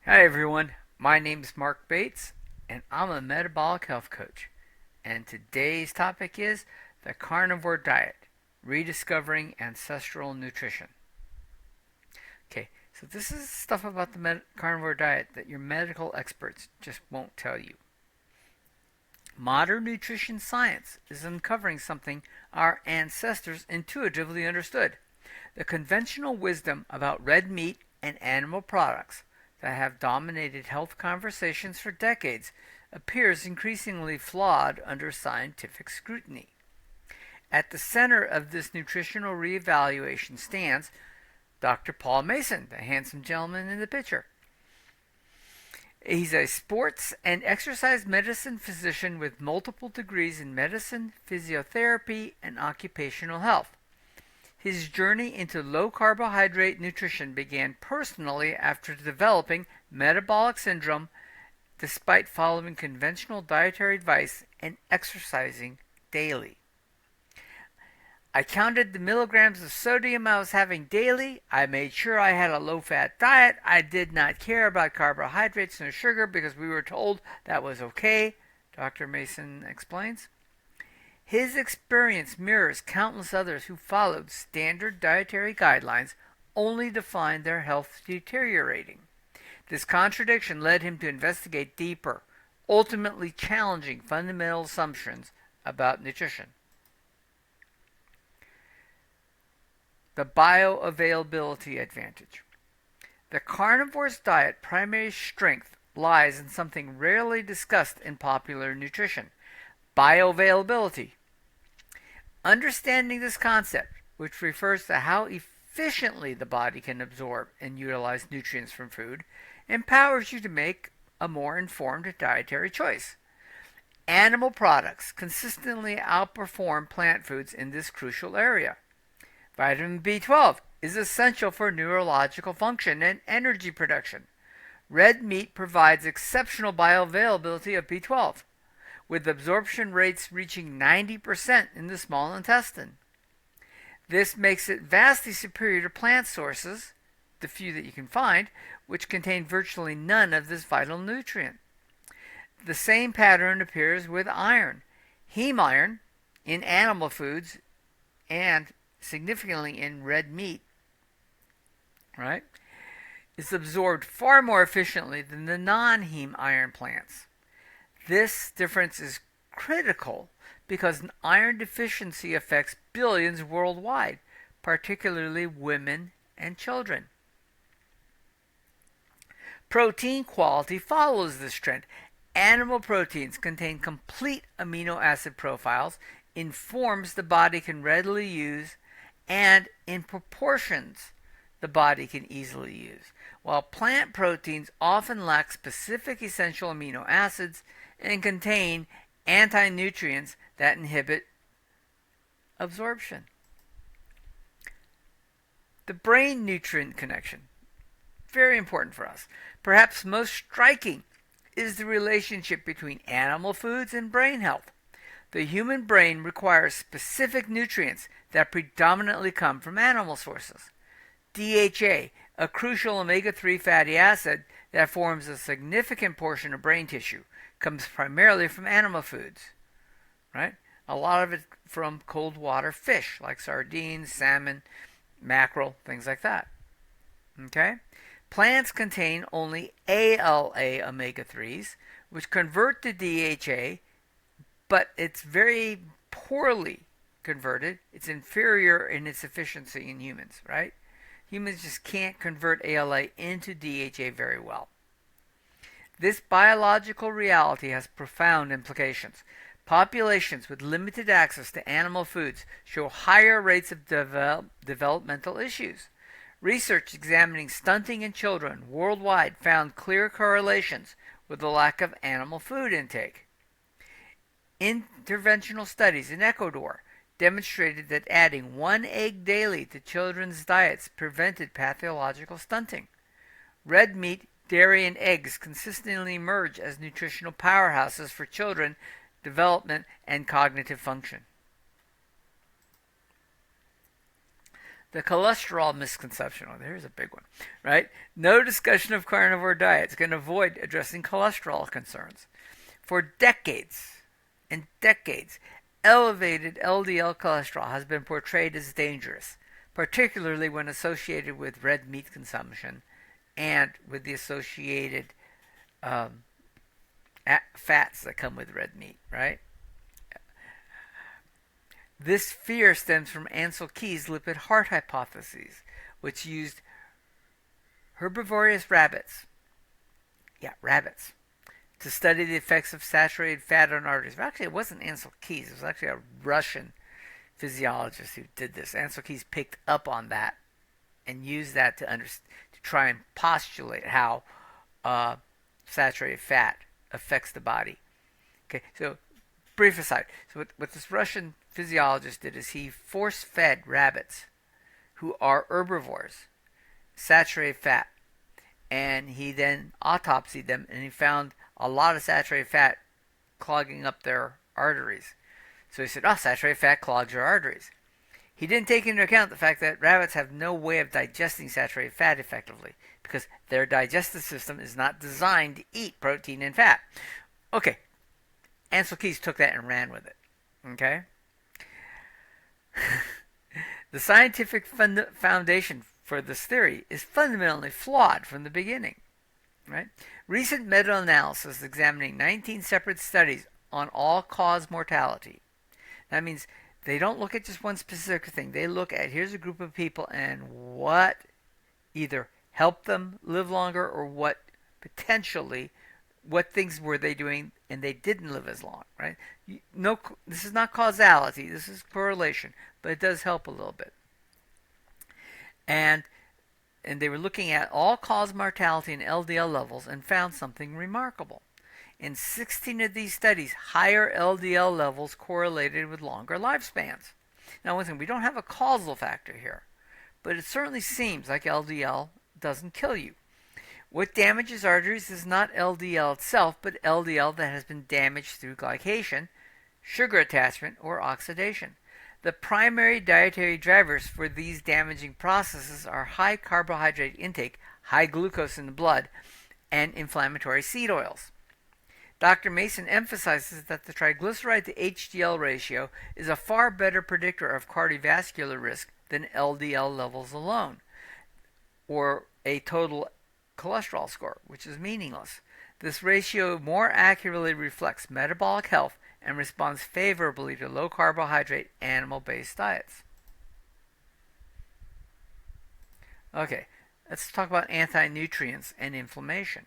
Hi everyone, my name is Mark Bates and I'm a metabolic health coach. And today's topic is the carnivore diet, rediscovering ancestral nutrition. Okay, so this is stuff about the carnivore diet that your medical experts just won't tell you. Modern nutrition science is uncovering something our ancestors intuitively understood. The conventional wisdom about red meat and animal products that have dominated health conversations for decades appears increasingly flawed under scientific scrutiny. At the center of this nutritional reevaluation stands Dr. Paul Mason, the handsome gentleman in the picture. He's a sports and exercise medicine physician with multiple degrees in medicine, physiotherapy, and occupational health. His journey into low carbohydrate nutrition began personally after developing metabolic syndrome despite following conventional dietary advice and exercising daily. I counted the milligrams of sodium I was having daily. I made sure I had a low fat diet. I did not care about carbohydrates nor sugar because we were told that was okay, Dr. Mason explains. His experience mirrors countless others who followed standard dietary guidelines only to find their health deteriorating. This contradiction led him to investigate deeper, ultimately challenging fundamental assumptions about nutrition. The bioavailability advantage. The carnivore's diet primary strength lies in something rarely discussed in popular nutrition: bioavailability. Understanding this concept, which refers to how efficiently the body can absorb and utilize nutrients from food, empowers you to make a more informed dietary choice. Animal products consistently outperform plant foods in this crucial area. Vitamin B12 is essential for neurological function and energy production. Red meat provides exceptional bioavailability of B12, with absorption rates reaching 90% in the small intestine. This makes it vastly superior to plant sources, the few that you can find, which contain virtually none of this vital nutrient. The same pattern appears with iron. Heme iron in animal foods and significantly in red meat, right, is absorbed far more efficiently than the non-heme iron plants. This difference is critical because iron deficiency affects billions worldwide, particularly women and children. Protein quality follows this trend. Animal proteins contain complete amino acid profiles in forms the body can readily use and in proportions the body can easily use, while plant proteins often lack specific essential amino acids and contain anti-nutrients that inhibit absorption. The brain nutrient connection, very important for us. Perhaps most striking is the relationship between animal foods and brain health. The human brain requires specific nutrients that predominantly come from animal sources. DHA, a crucial omega-3 fatty acid that forms a significant portion of brain tissue, comes primarily from animal foods, right? A lot of it from cold water fish like sardines, salmon, mackerel, things like that. Okay? Plants contain only ALA omega-3s, which convert to DHA, but it's very poorly converted. It's inferior in its efficiency in humans, right? Humans just can't convert ALA into DHA very well. This biological reality has profound implications. Populations with limited access to animal foods show higher rates of developmental issues. Research examining stunting in children worldwide found clear correlations with the lack of animal food intake. Interventional studies in Ecuador demonstrated that adding one egg daily to children's diets prevented pathological stunting. Red meat, dairy, and eggs consistently emerge as nutritional powerhouses for children development and cognitive function. The cholesterol misconception. Oh, there's a big one, right? No discussion of carnivore diets can avoid addressing cholesterol concerns. For decades and decades, elevated LDL cholesterol has been portrayed as dangerous, particularly when associated with red meat consumption and with the associated um, fats that come with red meat, right? This fear stems from Ansel Keys' lipid heart hypotheses, which used herbivorous rabbits, to study the effects of saturated fat on arteries. But actually, it wasn't Ansel Keys. It was actually a Russian physiologist who did this. Ansel Keys picked up on that and used that to try and postulate how saturated fat affects the body. Okay, so brief aside. So what this Russian physiologist did is he force-fed rabbits who are herbivores saturated fat, and he then autopsied them, and he found a lot of saturated fat clogging up their arteries. So he said, oh, saturated fat clogs your arteries. He didn't take into account the fact that rabbits have no way of digesting saturated fat effectively because their digestive system is not designed to eat protein and fat. Okay, Ansel Keys took that and ran with it. Okay? The scientific foundation for this theory is fundamentally flawed from the beginning. Right? Recent meta-analysis examining 19 separate studies on all-cause mortality. That means they don't look at just one specific thing. They look at here's a group of people and what either helped them live longer or what things were they doing and they didn't live as long, right? No, this is not causality. This is correlation, but it does help a little bit. And they were looking at all-cause mortality and LDL levels and found something remarkable. In 16 of these studies, higher LDL levels correlated with longer lifespans. Now, one thing, we don't have a causal factor here, but it certainly seems like LDL doesn't kill you. What damages arteries is not LDL itself, but LDL that has been damaged through glycation, sugar attachment, or oxidation. The primary dietary drivers for these damaging processes are high carbohydrate intake, high glucose in the blood, and inflammatory seed oils. Dr. Mason emphasizes that the triglyceride to HDL ratio is a far better predictor of cardiovascular risk than LDL levels alone, or a total cholesterol score, which is meaningless. This ratio more accurately reflects metabolic health and responds favorably to low carbohydrate animal-based diets. Okay, let's talk about anti-nutrients and inflammation.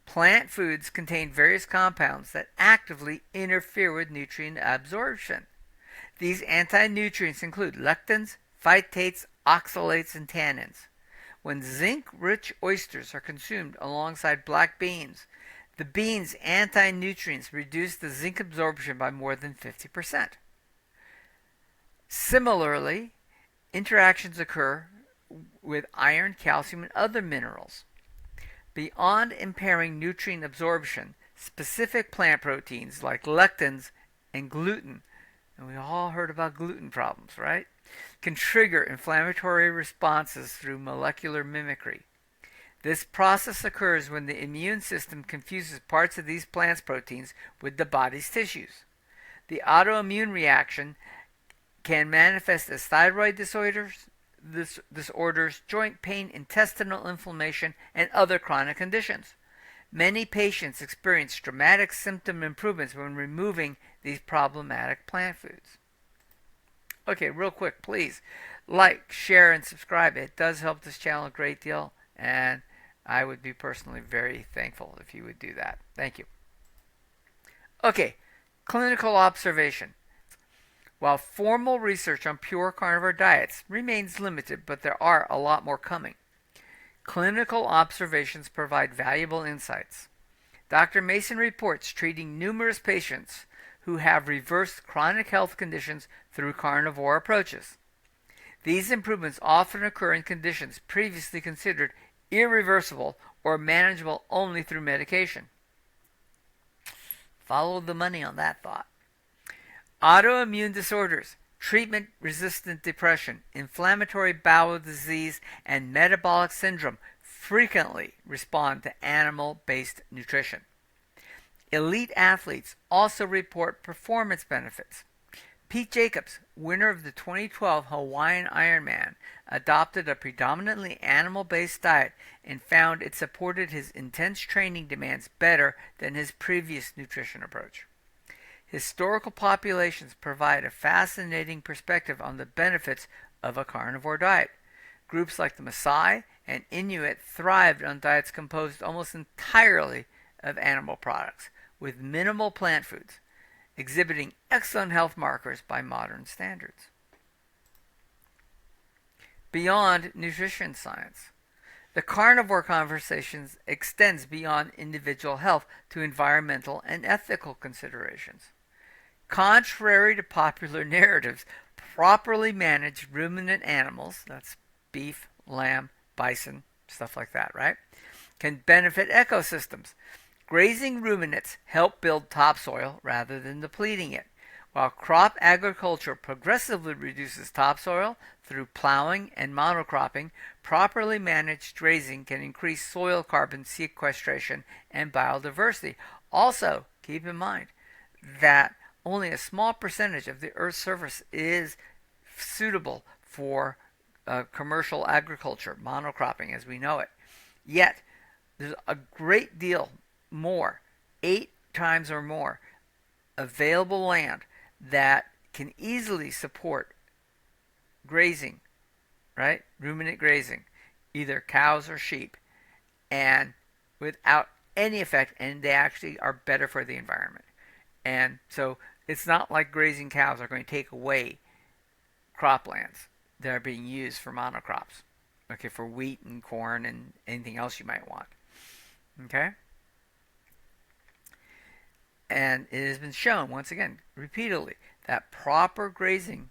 Plant foods contain various compounds that actively interfere with nutrient absorption. These anti-nutrients include lectins, phytates, oxalates, and tannins. When zinc-rich oysters are consumed alongside black beans, the beans' anti-nutrients reduce the zinc absorption by more than 50%. Similarly, interactions occur with iron, calcium, and other minerals. Beyond impairing nutrient absorption, specific plant proteins like lectins and gluten, and we all heard about gluten problems, right? Can trigger inflammatory responses through molecular mimicry. This process occurs when the immune system confuses parts of these plant proteins with the body's tissues. The autoimmune reaction can manifest as thyroid disorders, joint pain, intestinal inflammation, and other chronic conditions. Many patients experience dramatic symptom improvements when removing these problematic plant foods. Okay, real quick, please like, share, and subscribe. It does help this channel a great deal, and I would be personally very thankful if you would do that. Thank you. Okay, clinical observation. While formal research on pure carnivore diets remains limited, but there are a lot more coming, clinical observations provide valuable insights. Dr. Mason reports treating numerous patients who have reversed chronic health conditions through carnivore approaches. These improvements often occur in conditions previously considered irreversible or manageable only through medication. Follow the money on that thought. Autoimmune disorders, treatment-resistant depression, inflammatory bowel disease, and metabolic syndrome frequently respond to animal-based nutrition. Elite athletes also report performance benefits. Pete Jacobs, winner of the 2012 Hawaiian Ironman, adopted a predominantly animal-based diet and found it supported his intense training demands better than his previous nutrition approach. Historical populations provide a fascinating perspective on the benefits of a carnivore diet. Groups like the Maasai and Inuit thrived on diets composed almost entirely of animal products, with minimal plant foods, exhibiting excellent health markers by modern standards. Beyond nutrition science, the carnivore conversation extends beyond individual health to environmental and ethical considerations. Contrary to popular narratives, properly managed ruminant animals, that's beef, lamb, bison, stuff like that, right, can benefit ecosystems. Grazing ruminants help build topsoil rather than depleting it, while crop agriculture progressively reduces topsoil through plowing and monocropping. Properly managed grazing can increase soil carbon sequestration and biodiversity. Also, keep in mind that only a small percentage of the Earth's surface is suitable for commercial agriculture, monocropping as we know it. Yet, there's a great deal more, 8 times or more, available land that can easily support grazing, right? Ruminant grazing, either cows or sheep, and without any effect, and they actually are better for the environment. And so it's not like grazing cows are going to take away croplands that are being used for monocrops, okay, for wheat and corn and anything else you might want, okay? And it has been shown, once again, repeatedly, that proper grazing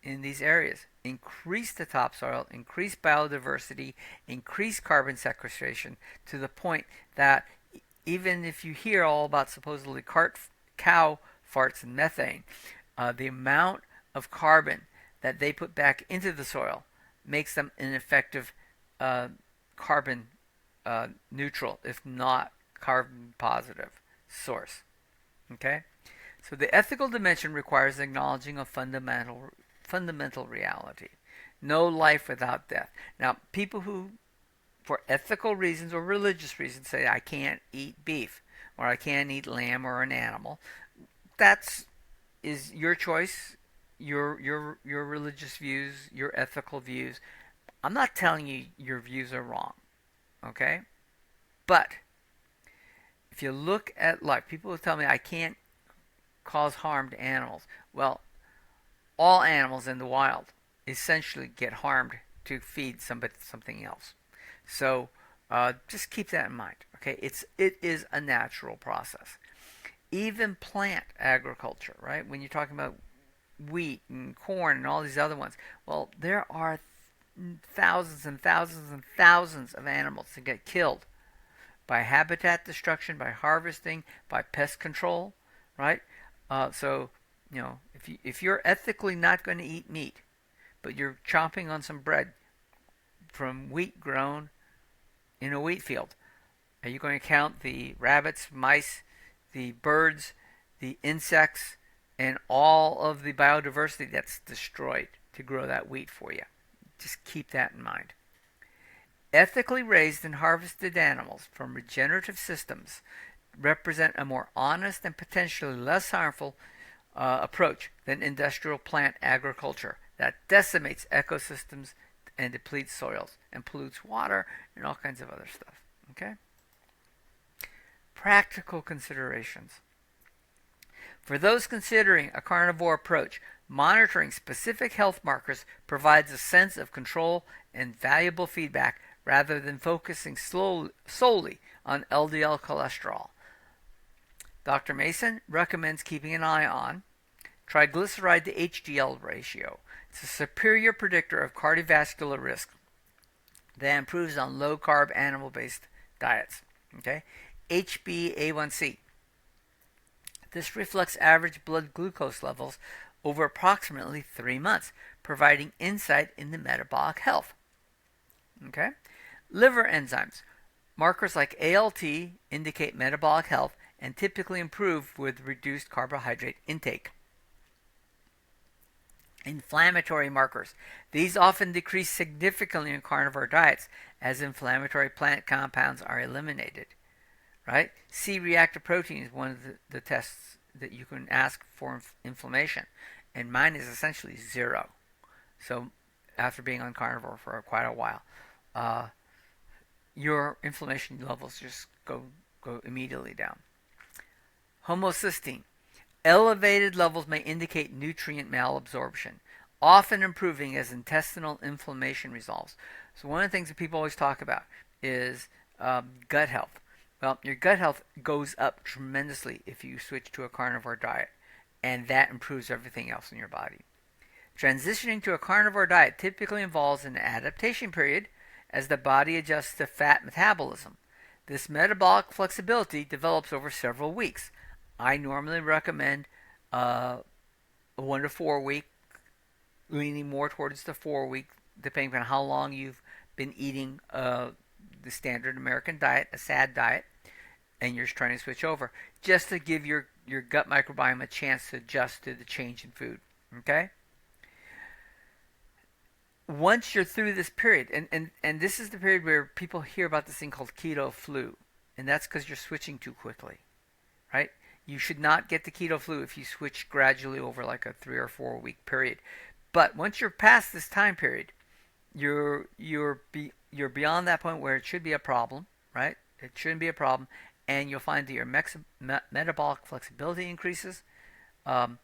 in these areas increase the topsoil, increase biodiversity, increase carbon sequestration to the point that even if you hear all about supposedly cow farts and methane, the amount of carbon that they put back into the soil makes them an effective carbon neutral, if not carbon positive source. Okay? So the ethical dimension requires acknowledging a fundamental reality. No life without death. Now, people who, for ethical reasons or religious reasons, say, I can't eat beef, or I can't eat lamb or an animal, is your choice, your religious views, your ethical views. I'm not telling you your views are wrong, okay? But if you look at life, people will tell me I can't cause harm to animals. Well, all animals in the wild essentially get harmed to feed something else. So just keep that in mind, okay? It is a natural process. Even plant agriculture, right? When you're talking about wheat and corn and all these other ones, well, there are thousands and thousands and thousands of animals that get killed by habitat destruction, by harvesting, by pest control, right? So, you know, if you're ethically not going to eat meat, but you're chomping on some bread from wheat grown in a wheat field, are you going to count the rabbits, mice, the birds, the insects, and all of the biodiversity that's destroyed to grow that wheat for you? Just keep that in mind. Ethically raised and harvested animals from regenerative systems represent a more honest and potentially less harmful approach than industrial plant agriculture that decimates ecosystems and depletes soils and pollutes water and all kinds of other stuff. Okay? Practical considerations. For those considering a carnivore approach, monitoring specific health markers provides a sense of control and valuable feedback rather than focusing solely on LDL cholesterol. Dr. Mason recommends keeping an eye on triglyceride to HDL ratio. It's a superior predictor of cardiovascular risk that improves on low-carb animal-based diets. Okay? HbA1c. This reflects average blood glucose levels over approximately 3 months, providing insight into metabolic health. Okay? Liver enzymes. Markers like ALT indicate metabolic health and typically improve with reduced carbohydrate intake. Inflammatory markers. These often decrease significantly in carnivore diets as inflammatory plant compounds are eliminated. Right? C-reactive protein is one of the tests that you can ask for inflammation, and mine is essentially 0. So after being on carnivore for quite a while, your inflammation levels just go immediately down. Homocysteine. Elevated levels may indicate nutrient malabsorption, often improving as intestinal inflammation resolves. So one of the things that people always talk about is gut health. Well, your gut health goes up tremendously if you switch to a carnivore diet, and that improves everything else in your body. Transitioning to a carnivore diet typically involves an adaptation period as the body adjusts to fat metabolism. This metabolic flexibility develops over several weeks. I normally recommend a 1 to 4 week, leaning more towards the 4 week, depending on how long you've been eating the standard American diet, a SAD diet, and you're trying to switch over, just to give your gut microbiome a chance to adjust to the change in food. Okay? Once you're through this period, and this is the period where people hear about this thing called keto flu, and that's because you're switching too quickly, right? You should not get the keto flu if you switch gradually over like a 3 or 4 week period. But once you're past this time period, you're beyond that point where it should be a problem, right? It shouldn't be a problem, and you'll find that your metabolic flexibility increases, and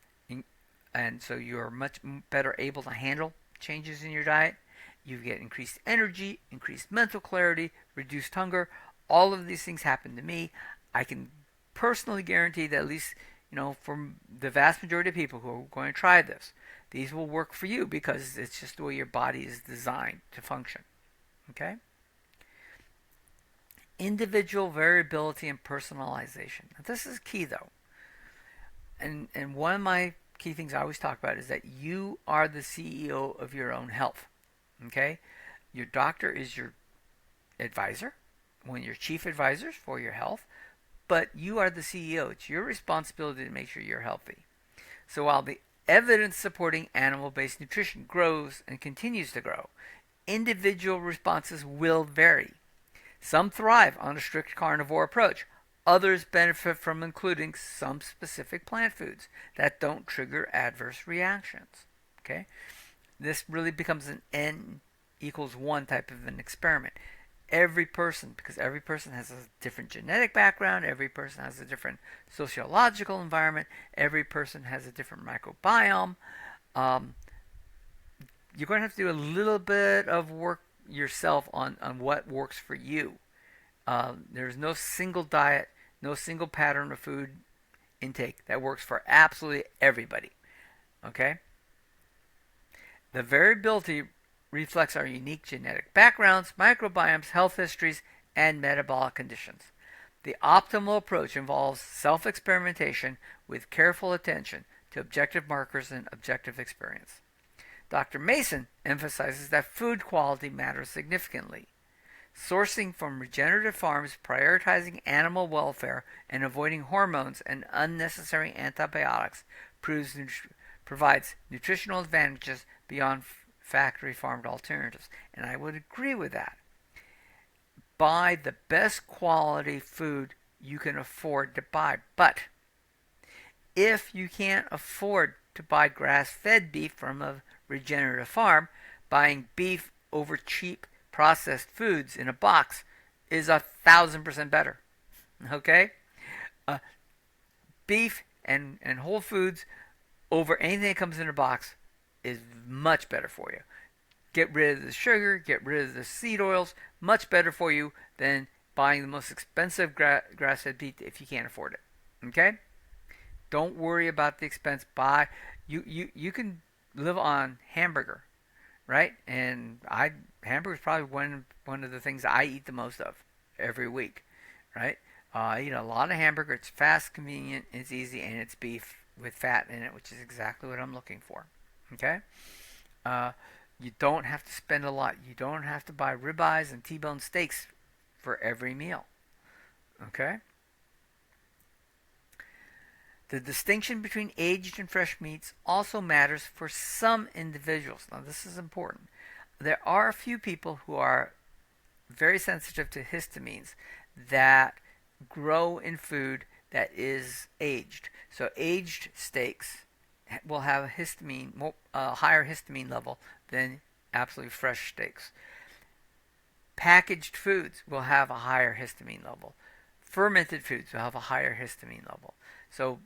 so you're much better able to handle changes in your diet. You get increased energy, increased mental clarity, reduced hunger. All of these things happen to me. I can personally guarantee that at least, for the vast majority of people who are going to try this, these will work for you because it's just the way your body is designed to function. Okay? Individual variability and personalization. Now, this is key though. And one of my key things I always talk about is that you are the CEO of your own health. Okay? Your doctor is your advisor, one of your chief advisors for your health, but you are the CEO. It's your responsibility to make sure you're healthy. So while the evidence supporting animal-based nutrition grows and continues to grow, individual responses will vary. Some thrive on a strict carnivore approach. Others benefit from including some specific plant foods that don't trigger adverse reactions. Okay? This really becomes an N equals 1 type of an experiment. Every person, because every person has a different genetic background, every person has a different sociological environment, every person has a different microbiome. You're going to have to do a little bit of work yourself on what works for you. There's no single diet, no single pattern of food intake that works for absolutely everybody. Okay? The variability reflects our unique genetic backgrounds, microbiomes, health histories, and metabolic conditions. The optimal approach involves self-experimentation with careful attention to objective markers and objective experience. Dr. Mason emphasizes that food quality matters significantly. Sourcing from regenerative farms, prioritizing animal welfare, and avoiding hormones and unnecessary antibiotics provides nutritional advantages beyond factory farmed alternatives. And I would agree with that. Buy the best quality food you can afford to buy. But if you can't afford to buy grass-fed beef from a regenerative farm, buying beef over cheap processed foods in a box is 1,000% better. Okay? Beef and whole foods over anything that comes in a box is much better for you. Get rid of the sugar, get rid of the seed oils, much better for you than buying the most expensive grass-fed beef if you can't afford it. Okay? Don't worry about the expense. Buy you can live on hamburger, right? And hamburger is probably one of the things I eat the most of every week, right? I eat a lot of hamburger. It's fast, convenient, it's easy, and it's beef with fat in it, which is exactly what I'm looking for. Okay? Uh, you don't have to spend a lot. You don't have to buy ribeyes and T-bone steaks for every meal. Okay? The distinction between aged and fresh meats also matters for some individuals. Now, this is important. There are a few people who are very sensitive to histamines that grow in food that is aged. So, aged steaks will have a higher histamine level than absolutely fresh steaks. Packaged foods will have a higher histamine level. Fermented foods will have a higher histamine level. So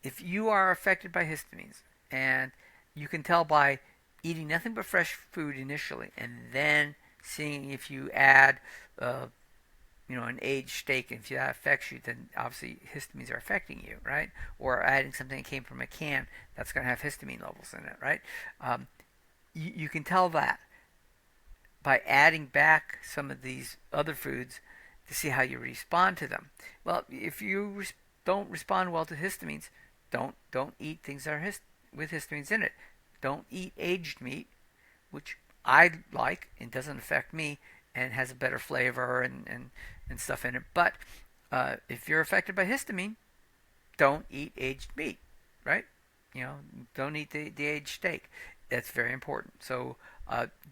if you are affected by histamines, and you can tell by eating nothing but fresh food initially, and then seeing if you add, an aged steak, and if that affects you, then obviously histamines are affecting you, right? Or adding something that came from a can that's going to have histamine levels in it, right? You can tell that by adding back some of these other foods to see how you respond to them. Well, if you don't respond well to histamines, don't eat things that are with histamines in it. Don't eat aged meat, which I like and doesn't affect me and has a better flavor and stuff in it. But if you're affected by histamine, don't eat aged meat, right? Don't eat the aged steak. That's very important. So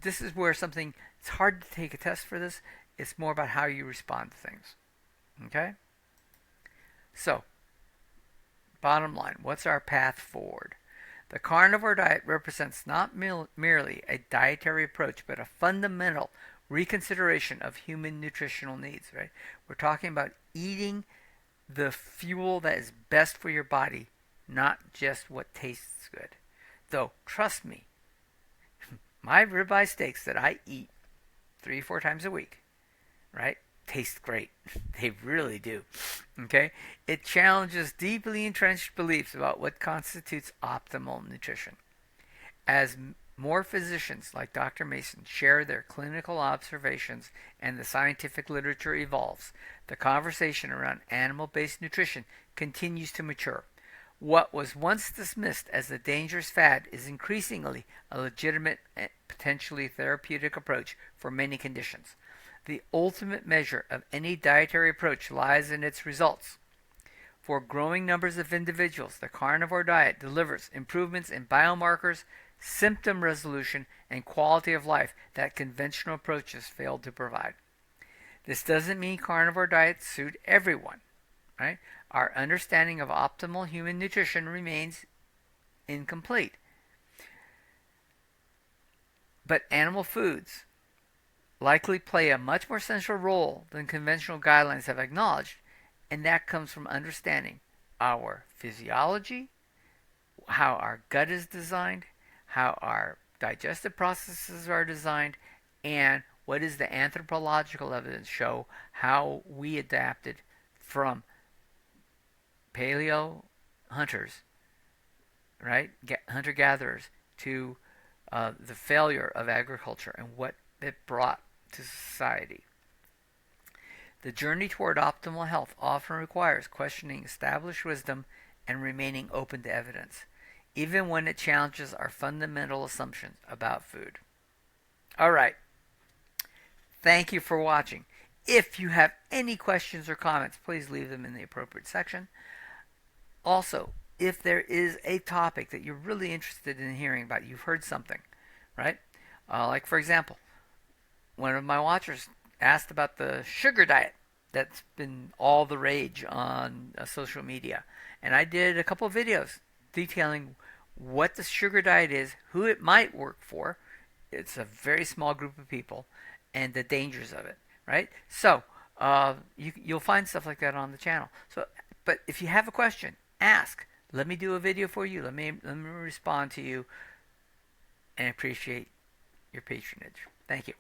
this is where it's hard to take a test for this. It's more about how you respond to things. Okay? So, bottom line, what's our path forward? The carnivore diet represents not merely a dietary approach, but a fundamental reconsideration of human nutritional needs, right? We're talking about eating the fuel that is best for your body, not just what tastes good. Though, trust me, my ribeye steaks that I eat 3-4 times a week, right, taste great. They really do. Okay? It challenges deeply entrenched beliefs about what constitutes optimal nutrition. As more physicians like Dr. Mason share their clinical observations and the scientific literature evolves, the conversation around animal-based nutrition continues to mature. What was once dismissed as a dangerous fad is increasingly a legitimate and potentially therapeutic approach for many conditions. The ultimate measure of any dietary approach lies in its results. For growing numbers of individuals, the carnivore diet delivers improvements in biomarkers, symptom resolution, and quality of life that conventional approaches failed to provide. This doesn't mean carnivore diets suit everyone, right? Our understanding of optimal human nutrition remains incomplete. But animal foods likely play a much more central role than conventional guidelines have acknowledged, and that comes from understanding our physiology, how our gut is designed, how our digestive processes are designed, and what does the anthropological evidence show how we adapted from paleo hunters, right, hunter-gatherers, to the failure of agriculture and what it brought to society. The journey toward optimal health often requires questioning established wisdom and remaining open to evidence, even when it challenges our fundamental assumptions about food. All right. Thank you for watching. If you have any questions or comments, please leave them in the appropriate section. Also, if there is a topic that you're really interested in hearing about, you've heard something, right? Like, for example, one of my watchers asked about the sugar diet that's been all the rage on social media. And I did a couple of videos detailing what the sugar diet is, who it might work for. It's a very small group of people, and the dangers of it, right? So you'll find stuff like that on the channel. So, but if you have a question, ask. Let me do a video for you. Let me respond to you, and appreciate your patronage. Thank you.